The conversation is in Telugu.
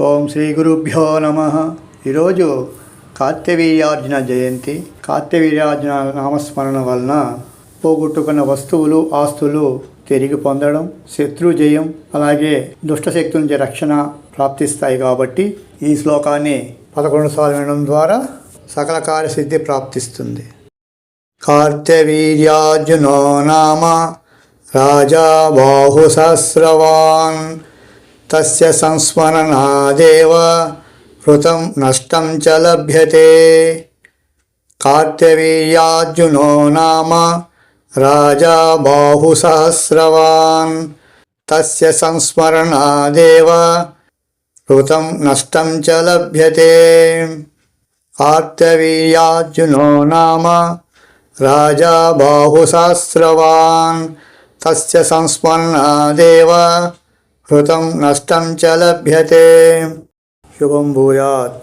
ఓం శ్రీ గురుభ్యో నమ. ఈరోజు కార్తవీర్యార్జున జయంతి. కార్తవీర్యార్జున నామస్మరణ వలన పోగొట్టుకున్న వస్తువులు, ఆస్తులు తిరిగి పొందడం, శత్రు జయం, అలాగే దుష్టశక్తుల నుంచి రక్షణ ప్రాప్తిస్తాయి. కాబట్టి ఈ శ్లోకాన్ని 11 సార్లు వినడం ద్వారా సకల కార్యసిద్ధి ప్రాప్తిస్తుంది. కార్తవీర్యార్జునో నామ రాజా బాహుసహస్రవాన్ తస్య సంస్మరణాదేవ హృతం నష్టం చ లభ్యతే. కార్తవీర్యార్జునో నామ రాజా బాహుసహస్రవాన్ తస్య సంస్మరణాదేవ హృతం నష్టం చ లభ్యతే. కార్తవీర్యార్జునో నామ రాజా బాహుసహస్రవాన్ తస్య సంస్మరణాదేవ హృతం నష్టం చ లభ్యతే. శుభం భూయాత్.